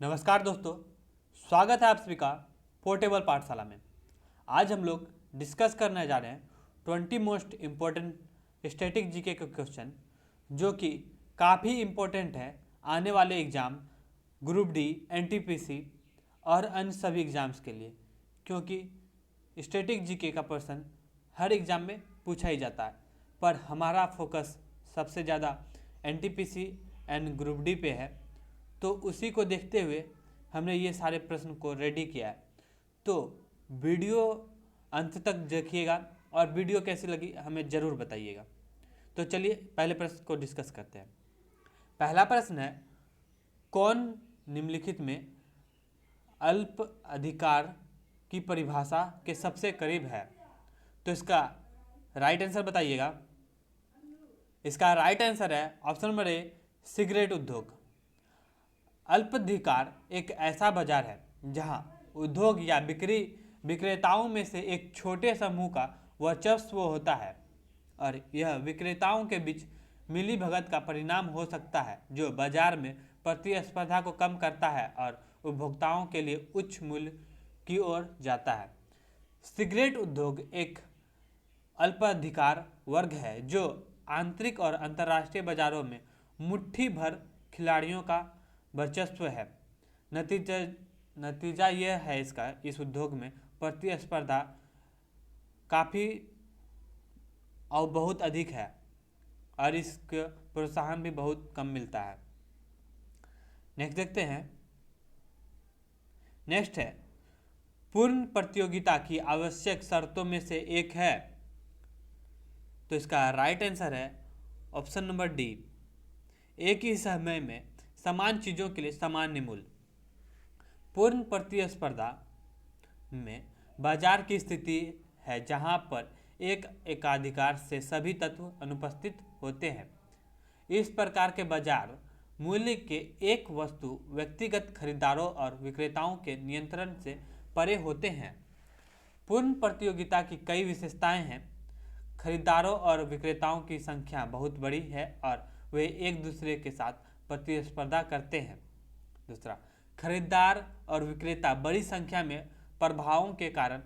नमस्कार दोस्तों, स्वागत है आप सभी का पोर्टेबल पाठशाला में। आज हम लोग डिस्कस करने जा रहे हैं 20 मोस्ट इम्पोर्टेंट स्टैटिक जीके के क्वेश्चन, जो कि काफ़ी इम्पोर्टेंट है आने वाले एग्ज़ाम ग्रुप डी, एनटीपीसी और अन्य सभी एग्ज़ाम्स के लिए, क्योंकि स्टैटिक जीके का प्रश्न हर एग्ज़ाम में पूछा ही जाता है। पर हमारा फोकस सबसे ज़्यादा एनटीपीसी एंड ग्रुप डी पे है, तो उसी को देखते हुए हमने ये सारे प्रश्न को रेडी किया है। तो वीडियो अंत तक देखिएगा और वीडियो कैसी लगी हमें ज़रूर बताइएगा। तो चलिए पहले प्रश्न को डिस्कस करते हैं। पहला प्रश्न है, कौन निम्नलिखित में अल्प अधिकार की परिभाषा के सबसे करीब है? तो इसका राइट आंसर बताइएगा। इसका राइट आंसर है ऑप्शन नंबर ए, सिगरेट उद्योग। अल्पाधिकार एक ऐसा बाजार है जहां उद्योग या विक्रेताओं में से एक छोटे समूह का वर्चस्व होता है, और यह विक्रेताओं के बीच मिलीभगत का परिणाम हो सकता है, जो बाजार में प्रतिस्पर्धा को कम करता है और उपभोक्ताओं के लिए उच्च मूल्य की ओर जाता है। सिगरेट उद्योग एक अल्पाधिकार वर्ग है जो आंतरिक और अंतर्राष्ट्रीय बाजारों में मुट्ठी भर खिलाड़ियों का वर्चस्व है। नतीजा यह है इसका, इस उद्योग में प्रतिस्पर्धा काफ़ी और बहुत अधिक है और इसका प्रोत्साहन भी बहुत कम मिलता है। नेक्स्ट देखते हैं। नेक्स्ट है, पूर्ण प्रतियोगिता की आवश्यक शर्तों में से एक है। तो इसका राइट आंसर है ऑप्शन नंबर डी, एक ही समय में समान चीज़ों के लिए सामान्य मूल्य। पूर्ण प्रतिस्पर्धा में बाजार की स्थिति है जहां पर एक एकाधिकार से सभी तत्व अनुपस्थित होते हैं। इस प्रकार के बाजार मूल्य के एक वस्तु व्यक्तिगत खरीदारों और विक्रेताओं के नियंत्रण से परे होते हैं। पूर्ण प्रतियोगिता की कई विशेषताएं हैं। खरीदारों और विक्रेताओं की संख्या बहुत बड़ी है और वे एक दूसरे के साथ प्रतिस्पर्धा करते हैं। दूसरा, खरीदार और विक्रेता बड़ी संख्या में प्रभावों के कारण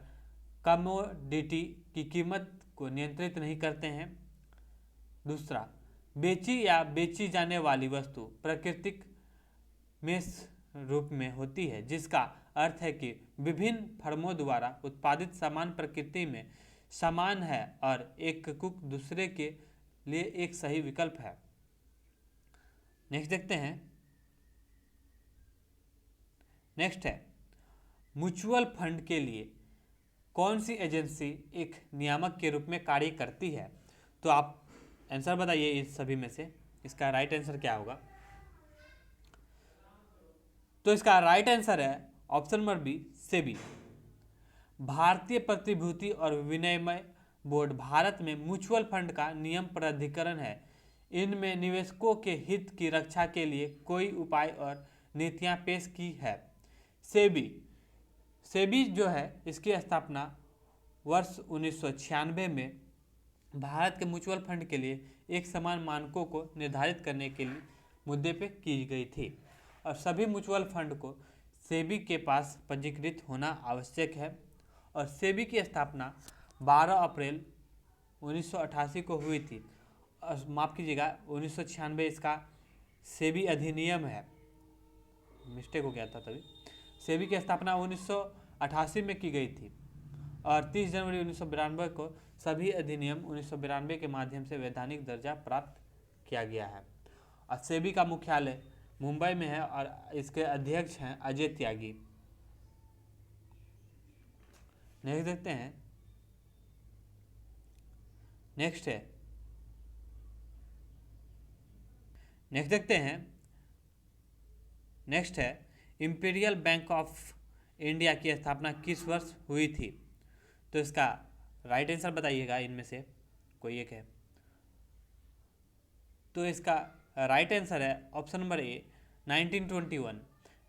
कमोडिटी की कीमत को नियंत्रित नहीं करते हैं। दूसरा, बेची या बेची जाने वाली वस्तु प्राकृतिक मेष रूप में होती है, जिसका अर्थ है कि विभिन्न फर्मों द्वारा उत्पादित सामान प्रकृति में समान है और एक कुक दूसरे के लिए एक सही विकल्प है। नेक्स्ट देखते हैं। नेक्स्ट है, म्यूचुअल फंड के लिए कौन सी एजेंसी एक नियामक के रूप में कार्य करती है? तो आप आंसर बताइए इस सभी में से इसका राइट आंसर क्या होगा। तो इसका राइट आंसर है ऑप्शन नंबर बी, सेबी। भारतीय प्रतिभूति और विनिमय बोर्ड भारत में म्यूचुअल फंड का नियम प्राधिकरण है। इनमें निवेशकों के हित की रक्षा के लिए कोई उपाय और नीतियां पेश की है। सेबी जो है, इसकी स्थापना वर्ष 1996 में भारत के म्यूचुअल फंड के लिए एक समान मानकों को निर्धारित करने के लिए मुद्दे पे की गई थी, और सभी म्यूचुअल फंड को सेबी के पास पंजीकृत होना आवश्यक है। और सेबी की स्थापना 12 अप्रैल 1988 को हुई थी। माफ़ कीजिएगा, 1996 इसका सेबी अधिनियम है, मिस्टेक हो गया था तभी। सेबी की स्थापना 1988 में की गई थी और 30 जनवरी 1992 को सभी अधिनियम 1992 के माध्यम से वैधानिक दर्जा प्राप्त किया गया है। और सेबी का मुख्यालय मुंबई में है और इसके अध्यक्ष हैं अजय त्यागी। नेक्स्ट देखते हैं। नेक्स्ट देखते हैं। नेक्स्ट है, इंपीरियल बैंक ऑफ इंडिया की स्थापना किस वर्ष हुई थी? तो इसका राइट आंसर बताइएगा, इनमें से कोई एक है। तो इसका राइट आंसर है ऑप्शन नंबर ए, 1921।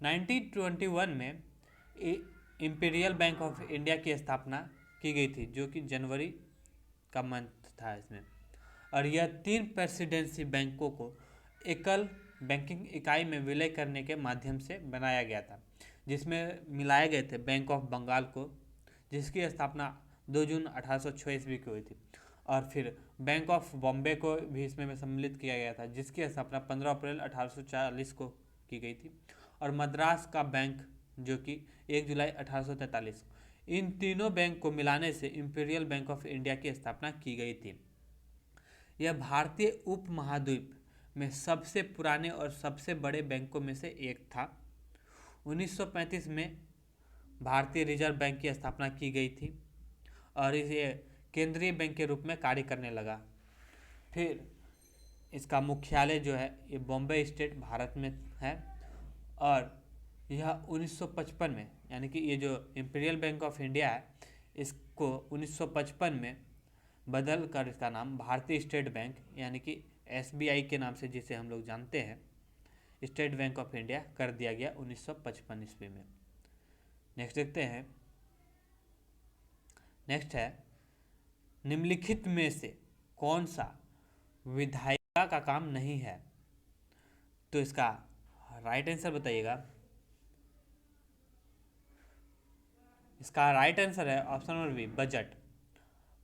1921 में इंपीरियल बैंक ऑफ इंडिया की स्थापना की गई थी, जो कि जनवरी का मंथ था इसमें। और यह 3 प्रेसिडेंसी बैंकों को एकल बैंकिंग इकाई में विलय करने के माध्यम से बनाया गया था, जिसमें मिलाए गए थे बैंक ऑफ बंगाल को, जिसकी स्थापना 2 जून 1806 ईस्वी को हुई थी। और फिर बैंक ऑफ बॉम्बे को भी इसमें सम्मिलित किया गया था, जिसकी स्थापना 15 अप्रैल 1840 को की गई थी। और मद्रास का बैंक जो कि 1 जुलाई 1843, इन तीनों बैंक को मिलाने से इंपीरियल बैंक ऑफ इंडिया की स्थापना की गई थी। यह भारतीय उपमहाद्वीप में सबसे पुराने और सबसे बड़े बैंकों में से एक था। 1935 में भारतीय रिजर्व बैंक की स्थापना की गई थी और इसे केंद्रीय बैंक के रूप में कार्य करने लगा। फिर इसका मुख्यालय जो है ये बॉम्बे स्टेट भारत में है। और यह 1955 में, यानी कि ये जो इंपीरियल बैंक ऑफ इंडिया है, इसको 1955 में बदल कर इसका नाम भारतीय स्टेट बैंक यानी कि SBI के नाम से जिसे हम लोग जानते हैं, स्टेट बैंक ऑफ इंडिया कर दिया गया 1955 ईस्वी में। नेक्स्ट देखते हैं। नेक्स्ट है, निम्नलिखित में से कौन सा विधायिका का काम नहीं है? तो इसका राइट आंसर बताइएगा। इसका राइट आंसर है option number B, budget.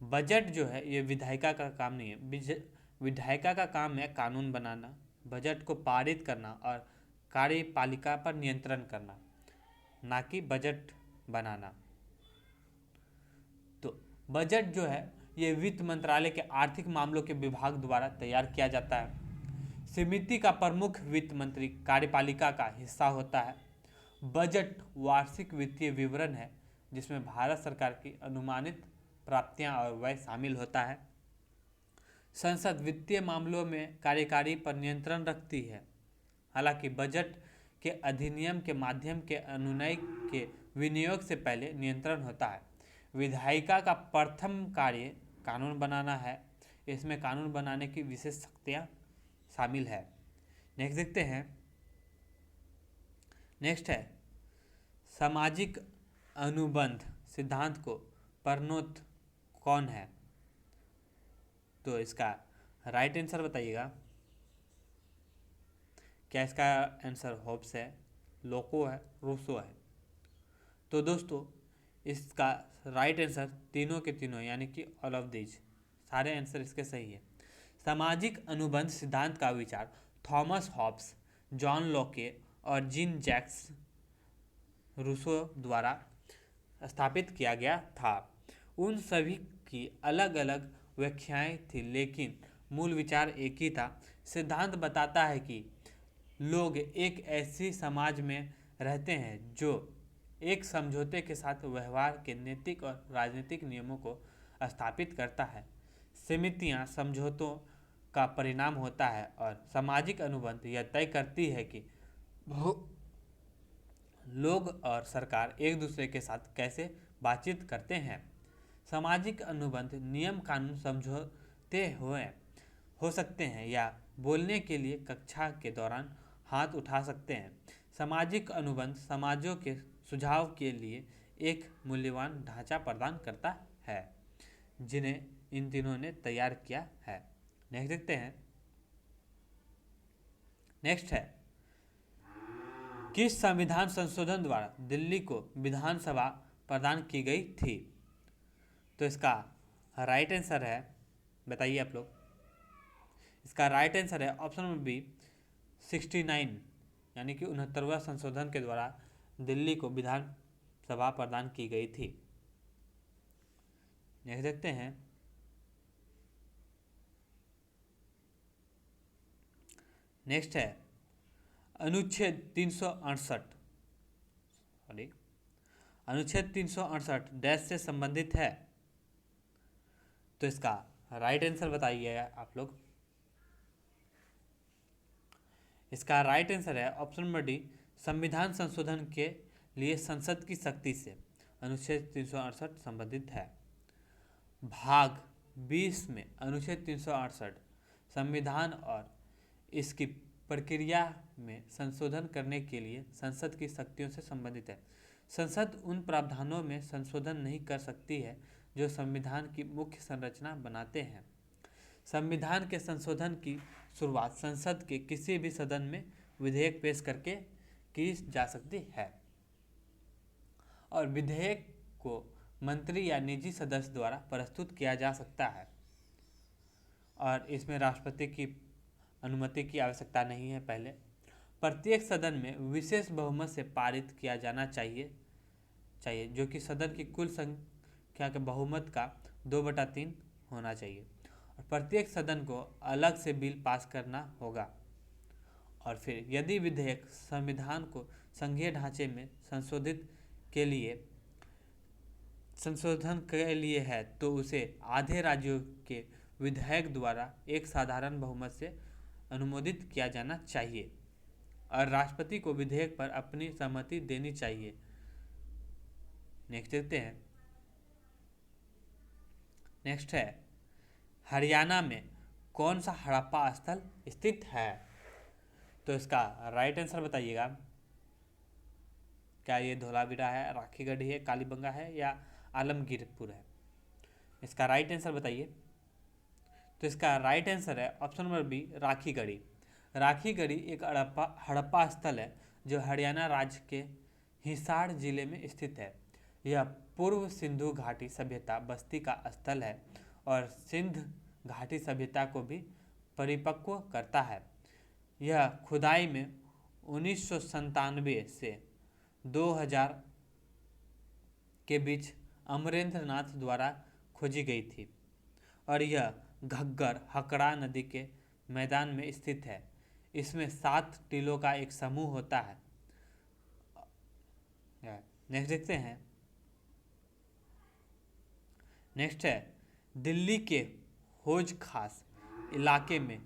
Budget जो है ये विधायिका का काम नहीं है। विधायिका का काम है कानून बनाना, बजट को पारित करना और कार्यपालिका पर नियंत्रण करना, ना कि बजट बनाना। तो बजट जो है ये वित्त मंत्रालय के आर्थिक मामलों के विभाग द्वारा तैयार किया जाता है। समिति का प्रमुख वित्त मंत्री कार्यपालिका का हिस्सा होता है। बजट वार्षिक वित्तीय विवरण है जिसमें भारत सरकार की अनुमानित प्राप्तियां और व्यय शामिल होता है। संसद वित्तीय मामलों में कार्यकारी पर नियंत्रण रखती है। हालांकि बजट के अधिनियम के माध्यम के अनुनय के विनियोग से पहले नियंत्रण होता है। विधायिका का प्रथम कार्य कानून बनाना है। इसमें कानून बनाने की विशेष शक्तियाँ शामिल है। नेक्स्ट देखते हैं। नेक्स्ट है, सामाजिक अनुबंध सिद्धांत को प्रणेता कौन है? तो इसका राइट आंसर बताइएगा। क्या इसका आंसर होब्स है, लोको है, रूसो है? तो दोस्तों इसका राइट आंसर तीनों के तीनों यानी कि ऑल ऑफ दीज, सारे आंसर इसके सही है। सामाजिक अनुबंध सिद्धांत का विचार थॉमस हॉब्स, जॉन लोके और जीन जैक्स रूसो द्वारा स्थापित किया गया था। उन सभी की अलग अलग व्याख्याएं थी, लेकिन मूल विचार एक ही था। सिद्धांत बताता है कि लोग एक ऐसी समाज में रहते हैं जो एक समझौते के साथ व्यवहार के नैतिक और राजनीतिक नियमों को स्थापित करता है। समितियां समझौतों का परिणाम होता है और सामाजिक अनुबंध यह तय करती है कि लोग और सरकार एक दूसरे के साथ कैसे बातचीत करते हैं। सामाजिक अनुबंध नियम कानून समझौते हुए हो सकते हैं या बोलने के लिए कक्षा के दौरान हाथ उठा सकते हैं। सामाजिक अनुबंध समाजों के सुझाव के लिए एक मूल्यवान ढांचा प्रदान करता है, जिन्हें इन तीनों ने तैयार किया है। नेक्स्ट देखते हैं। नेक्स्ट है, किस संविधान संशोधन द्वारा दिल्ली को विधानसभा प्रदान की गई थी? तो इसका राइट आंसर है, बताइए आप लोग। इसका राइट आंसर है ऑप्शन नंबर बी, 69 यानी कि 69वां संशोधन के द्वारा दिल्ली को विधानसभा प्रदान की गई थी। नेक्स्ट देखते हैं। नेक्स्ट है, अनुच्छेद 368 अनुच्छेद 368 डैश से संबंधित है। तो इसका राइट आंसर बताइए आप लोग। इसका राइट आंसर है ऑप्शन नंबर डी, संविधान संशोधन के लिए संसद की शक्ति से अनुच्छेद 368 संबंधित है। भाग 20 में अनुच्छेद 368 संविधान और इसकी प्रक्रिया में संशोधन करने के लिए संसद की शक्तियों से संबंधित है। संसद उन प्रावधानों में संशोधन नहीं कर सकती है जो संविधान की मुख्य संरचना बनाते हैं। संविधान के संशोधन की शुरुआत संसद के किसी भी सदन में विधेयक पेश करके की जा सकती है और विधेयक को मंत्री या निजी सदस्य द्वारा प्रस्तुत किया जा सकता है और इसमें राष्ट्रपति की अनुमति की आवश्यकता नहीं है। पहले प्रत्येक सदन में विशेष बहुमत से पारित किया जाना चाहिए जो कि सदन की कुल संख्या के बहुमत का 2/3 होना चाहिए और प्रत्येक सदन को अलग से बिल पास करना होगा। और फिर यदि विधेयक संविधान को संघीय ढांचे में संशोधन के लिए है तो उसे आधे राज्यों के विधायक द्वारा एक साधारण बहुमत से अनुमोदित किया जाना चाहिए और राष्ट्रपति को विधेयक पर अपनी सहमति देनी चाहिए। नेक्स्ट देखते हैं। नेक्स्ट है हरियाणा में कौन सा हड़प्पा स्थल स्थित है? तो इसका राइट आंसर बताइएगा। क्या ये धोलावीरा है, राखीगढ़ी है, कालीबंगा है या आलमगीरपुर है? इसका राइट आंसर बताइए। तो इसका राइट आंसर है option number B, Rakhigarhi. Rakhigarhi एक हड़प्पा स्थल है जो हरियाणा राज्य के हिसार जिले में स्थित है। यह पूर्व सिंधु घाटी सभ्यता बस्ती का स्थल है और सिंध घाटी सभ्यता को भी परिपक्व करता है। यह खुदाई में 1997 से 2000 के बीच अमरेंद्र नाथ द्वारा खोजी गई थी और यह घग्गर हकड़ा नदी के मैदान में स्थित है। इसमें 7 टीलों का एक समूह होता है। नेक्स्ट देखते हैं। नेक्स्ट है दिल्ली के हौज खास इलाके में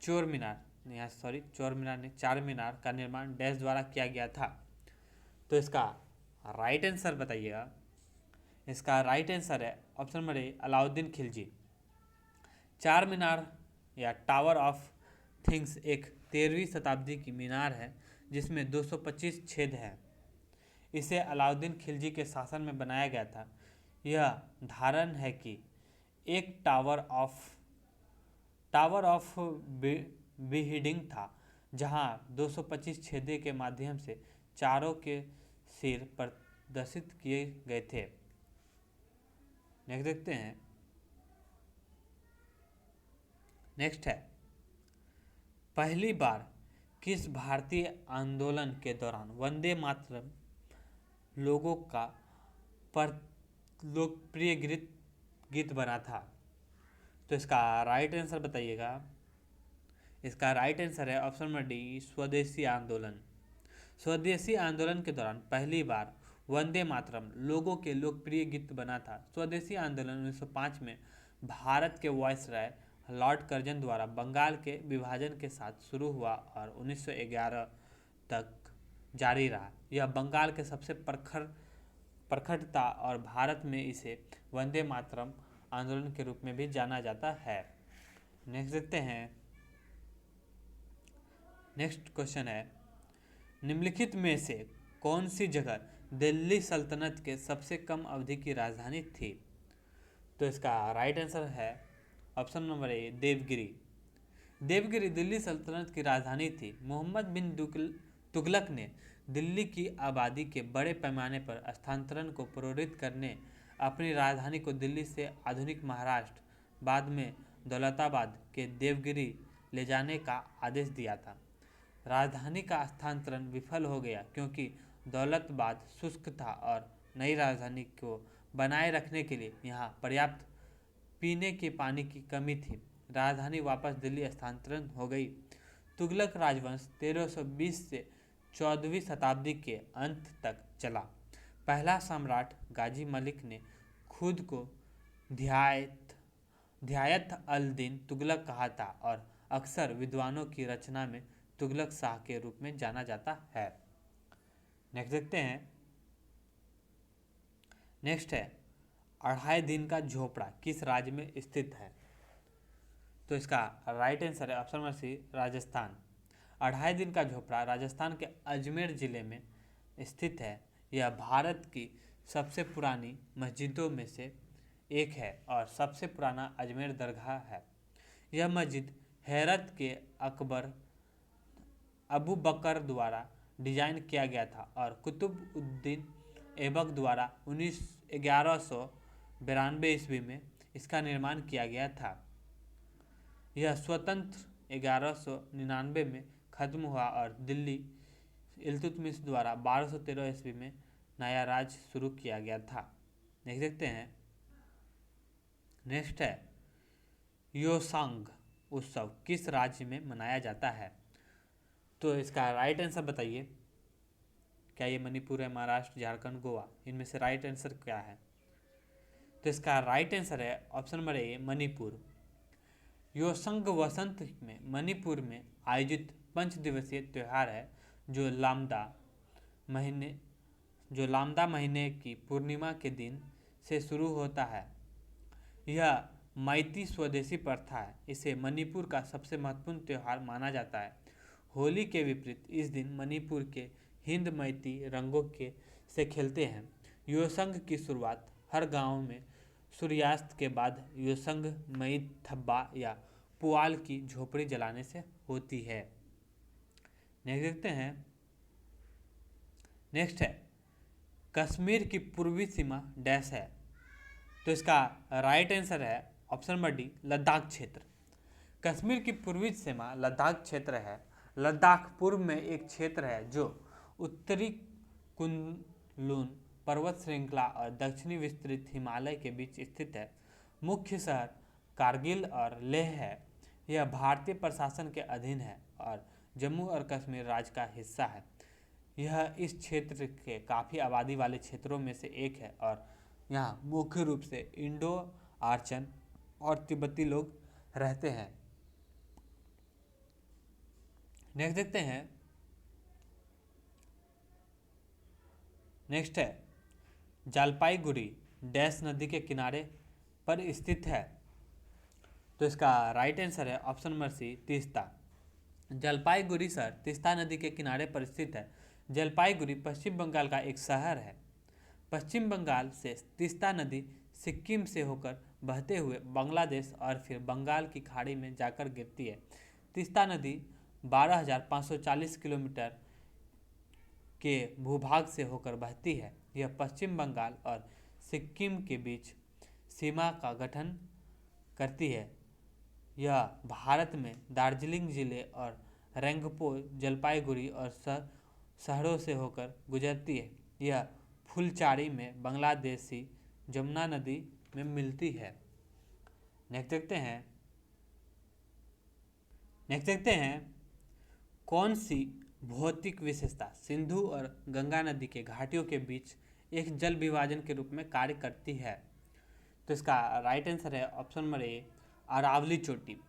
चार मीनार का निर्माण डैश द्वारा किया गया था। तो इसका राइट आंसर बताइएगा। इसका राइट आंसर है ऑप्शन नंबर ए, अलाउद्दीन खिलजी। चार मीनार या टावर ऑफ थिंग्स एक 13वीं शताब्दी की मीनार है जिसमें 225 छेद हैं। इसे अलाउद्दीन खिलजी के शासन में बनाया गया था। यह धारण है कि एक टावर ऑफ बिहिडिंग था जहां 225 छेदे के माध्यम से चारों के सिर प्रदर्शित किए गए थे। नेक्स्ट देखते हैं। नेक्स्ट है पहली बार किस भारतीय आंदोलन के दौरान वंदे मातरम लोगों का लोकप्रिय गीत बना था? तो इसका राइट आंसर बताइएगा। इसका राइट आंसर है ऑप्शन नंबर डी, स्वदेशी आंदोलन। स्वदेशी आंदोलन के दौरान पहली बार वंदे मातरम लोगों के लोकप्रिय गीत बना था। स्वदेशी आंदोलन 1905 में भारत के वायसराय लॉर्ड कर्जन द्वारा बंगाल के विभाजन के साथ शुरू हुआ और 1911 तक जारी रहा। यह बंगाल के सबसे प्रखर था और भारत में इसे वंदे मातरम आंदोलन के रूप में भी जाना जाता है। नेक्स्ट देखते हैं। नेक्स्ट क्वेश्चन है निम्नलिखित में से कौन सी जगह दिल्ली सल्तनत के सबसे कम अवधि की राजधानी थी? तो इसका राइट आंसर है option number A, Devagiri. Devagiri Delhi सल्तनत की राजधानी थी। मोहम्मद बिन तुगलक ने दिल्ली की आबादी के बड़े पैमाने पर स्थानांतरण को प्रेरित करने अपनी राजधानी को दिल्ली से आधुनिक महाराष्ट्र, बाद में दौलताबाद के देवगिरी ले जाने का आदेश दिया था। राजधानी का स्थानांतरण विफल हो गया क्योंकि दौलताबाद शुष्क था और नई राजधानी को बनाए रखने के लिए यहाँ पर्याप्त पीने के पानी की कमी थी। राजधानी वापस दिल्ली स्थानांतरण हो गई। तुगलक राजवंश 1320 से 14वीं शताब्दी के अंत तक चला। पहला सम्राट गाजी मलिक ने खुद को ध्यायत अल दीन तुगलक कहा था और अक्सर विद्वानों की रचना में तुगलक शाह के रूप में जाना जाता है। नेक्स्ट देखते हैं। नेक्स्ट है अढ़ाई दिन का झोपड़ा किस राज्य में स्थित है? तो इसका राइट आंसर है ऑप्शन नंबर सी, राजस्थान। अढ़ाई दिन का झोपड़ा राजस्थान के अजमेर जिले में स्थित है। यह भारत की सबसे पुरानी मस्जिदों में से एक है और सबसे पुराना अजमेर दरगाह है। यह मस्जिद हेरत के अकबर अबू बकर द्वारा डिजाइन किया गया था और कुतुबुद्दीन ऐबक द्वारा 1192 ईस्वी में इसका निर्माण किया गया था। यह स्वतंत्र 1199 में खत्म हुआ और दिल्ली इल्तुतमिश द्वारा 1213 ईस्वी में नया राज शुरू किया गया था। देख सकते हैं। नेक्स्ट है योसंग उत्सव किस राज्य में मनाया जाता है? तो इसका राइट आंसर बताइए। क्या ये मणिपुर है, महाराष्ट्र, झारखंड, गोवा? इनमें से राइट आंसर क्या है? तो इसका राइट आंसर है ऑप्शन नंबर ए, मणिपुर। योसंग वसंत में मणिपुर में आयोजित 5 दिवसीय त्यौहार है जो लामदा महीने की पूर्णिमा के दिन से शुरू होता है। यह मैती स्वदेशी प्रथा है। इसे मणिपुर का सबसे महत्वपूर्ण त्यौहार माना जाता है। होली के विपरीत इस दिन मणिपुर के हिंद मैती रंगों के से खेलते हैं। योसंग की शुरुआत हर गांव में सूर्यास्त के बाद योसंग मई थब्बा या पुआल की झोपड़ी जलाने से होती है। नेक्स्ट देखते हैं। नेक्स्ट है कश्मीर की पूर्वी सीमा डैश है? तो इसका राइट आंसर है ऑप्शन नंबर डी, लद्दाख क्षेत्र। कश्मीर की पूर्वी सीमा लद्दाख क्षेत्र है। लद्दाख पूर्व में एक क्षेत्र है जो उत्तरी कुनलुन पर्वत श्रृंखला और दक्षिणी विस्तृत हिमालय के बीच स्थित है। मुख्य शहर कारगिल और लेह है। यह भारतीय प्रशासन के अधीन है और जम्मू और कश्मीर राज्य का हिस्सा है। यह इस क्षेत्र के काफ़ी आबादी वाले क्षेत्रों में से एक है और यहाँ मुख्य रूप से इंडो आर्यन और तिब्बती लोग रहते हैं। नेक्स्ट देखते हैं। नेक्स्ट है जलपाईगुड़ी डैश नदी के किनारे पर स्थित है? तो इसका राइट आंसर है option number C, Teesta. Jalpaiguri शहर तीस्ता नदी के किनारे पर स्थित है। जलपाईगुड़ी पश्चिम बंगाल का एक शहर है। पश्चिम बंगाल से तीस्ता नदी सिक्किम से होकर बहते हुए बांग्लादेश और फिर बंगाल की खाड़ी में जाकर गिरती है। तीस्ता नदी 12,540 किलोमीटर के भूभाग से होकर बहती है। यह पश्चिम बंगाल और सिक्किम के बीच सीमा का गठन करती है। यह भारत में दार्जिलिंग जिले और रेंगपो, जलपाईगुड़ी और शहरों से होकर गुजरती है। यह फुलचारी में बांग्लादेशी जमुना नदी में मिलती है। नेक्स्ट देखते हैं कौन सी भौतिक विशेषता सिंधु और गंगा नदी के घाटियों के बीच एक जल विभाजन के रूप में कार्य करती है? तो इसका राइट आंसर है ऑप्शन नंबर ए, अरावली चोटी।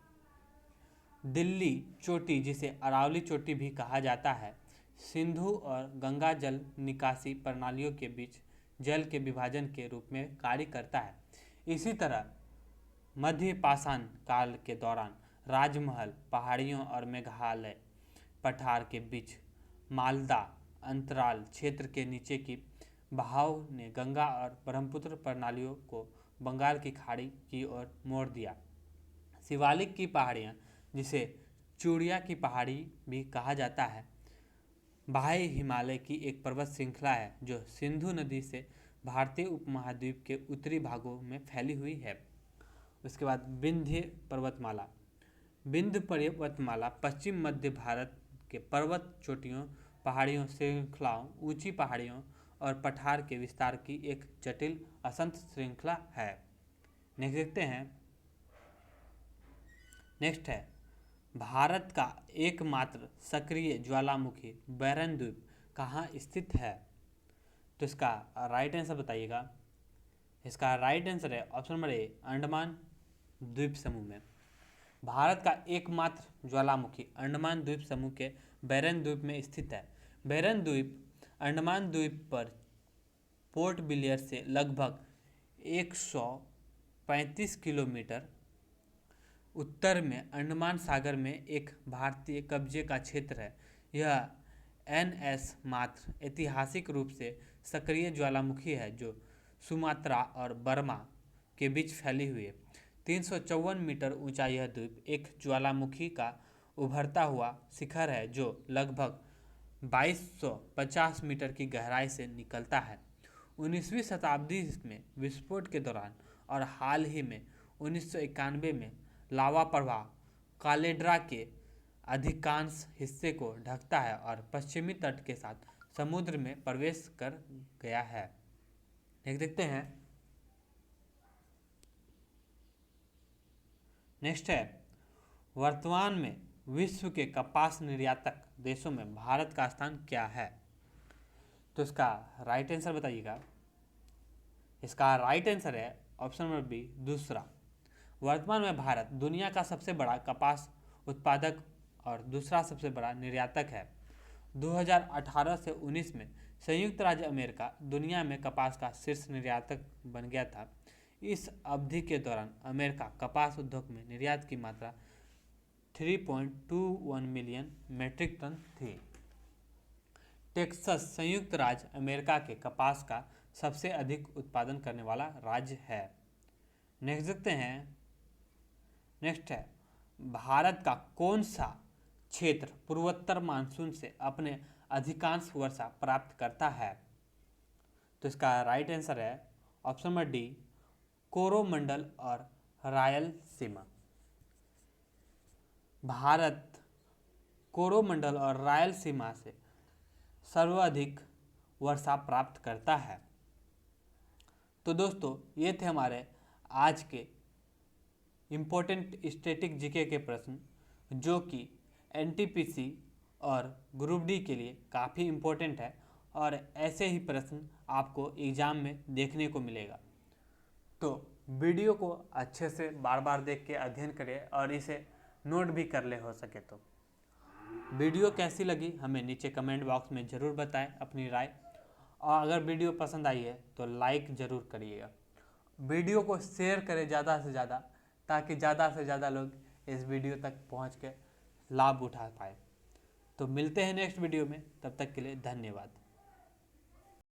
दिल्ली चोटी, जिसे अरावली चोटी भी कहा जाता है, सिंधु और गंगा जल निकासी प्रणालियों के बीच जल के विभाजन के रूप में कार्य करता है। इसी तरह मध्य पाषाण काल के दौरान राजमहल पहाड़ियों और मेघालय पठार के बीच मालदा अंतराल क्षेत्र के नीचे की बहाव ने गंगा और ब्रह्मपुत्र प्रणालियों को बंगाल की खाड़ी की ओर मोड़ दिया। शिवालिक की पहाड़ियाँ, जिसे चूड़िया की पहाड़ी भी कहा जाता है, बाह्य हिमालय की एक पर्वत श्रृंखला है जो सिंधु नदी से भारतीय उपमहाद्वीप के उत्तरी भागों में फैली हुई है। उसके बाद विंध्य पर्वतमाला। विंध्य पर्वतमाला पश्चिम मध्य भारत के पर्वत चोटियों, पहाड़ियों, श्रृंखलाओं, ऊंची पहाड़ियों और पठार के विस्तार की एक जटिल असंत श्रृंखला है। नेक्स्ट देखते हैं। नेक्स्ट है भारत का एकमात्र सक्रिय ज्वालामुखी बैरन द्वीप कहाँ स्थित है? तो इसका राइट आंसर बताइएगा। इसका राइट आंसर है ऑप्शन नंबर ए, अंडमान द्वीप समूह में। भारत का एकमात्र ज्वालामुखी अंडमान द्वीप समूह के बैरन द्वीप में स्थित है। बैरन द्वीप अंडमान द्वीप पर पोर्ट ब्लेयर से लगभग 135 किलोमीटर उत्तर में अंडमान सागर में एक भारतीय कब्जे का क्षेत्र है। यह एनएस मात्र ऐतिहासिक रूप से सक्रिय ज्वालामुखी है जो सुमात्रा और बर्मा के बीच फैली हुई है। 354 मीटर ऊंचा यह द्वीप एक ज्वालामुखी का उभरता हुआ शिखर है जो लगभग 2250 मीटर की गहराई से निकलता है। 19वीं शताब्दी में विस्फोट के दौरान और हाल ही में 1991 में लावा प्रवाह कालेड्रा के अधिकांश हिस्से को ढकता है और पश्चिमी तट के साथ समुद्र में प्रवेश कर गया है। एक देखते हैं, नेक्स्ट है, वर्तमान में विश्व के कपास निर्यातक देशों में भारत का स्थान क्या है? तो इसका राइट आंसर बताइएगा। इसका राइट आंसर है ऑप्शन नंबर बी, दूसरा। वर्तमान में भारत दुनिया का सबसे बड़ा कपास उत्पादक और दूसरा सबसे बड़ा निर्यातक है। 2018 से 19 में संयुक्त राज्य अमेरिका दुनिया में कपास का शीर्ष निर्यातक बन गया था। इस अवधि के दौरान अमेरिका कपास उद्योग में निर्यात की मात्रा 3.21 मिलियन मीट्रिक टन थी। टेक्सास संयुक्त राज्य अमेरिका के कपास का सबसे अधिक उत्पादन करने वाला राज्य है। नेक्स्ट देखते हैं, नेक्स्ट है, भारत का कौन सा क्षेत्र पूर्वोत्तर मानसून से अपने अधिकांश वर्षा प्राप्त करता है? तो इसका राइट आंसर है ऑप्शन नंबर डी, कोरोमंडल और रायलसीमा। भारत कोरोमंडल और रायलसीमा से सर्वाधिक वर्षा प्राप्त करता है। तो दोस्तों, ये थे हमारे आज के इम्पोर्टेंट स्टैटिक जीके के प्रश्न, जो कि एनटीपीसी और ग्रुप डी के लिए काफ़ी इम्पोर्टेंट है और ऐसे ही प्रश्न आपको एग्ज़ाम में देखने को मिलेगा। तो वीडियो को अच्छे से बार बार देख के अध्ययन करें और इसे नोट भी कर ले हो सके तो। वीडियो कैसी लगी हमें नीचे कमेंट बॉक्स में ज़रूर बताएं अपनी राय, और अगर वीडियो पसंद आई है तो लाइक ज़रूर करिएगा। वीडियो को शेयर करें ज़्यादा से ज़्यादा, ताकि ज़्यादा से ज़्यादा लोग इस वीडियो तक पहुंच के लाभ उठा पाए। तो मिलते हैं नेक्स्ट वीडियो में, तब तक के लिए धन्यवाद।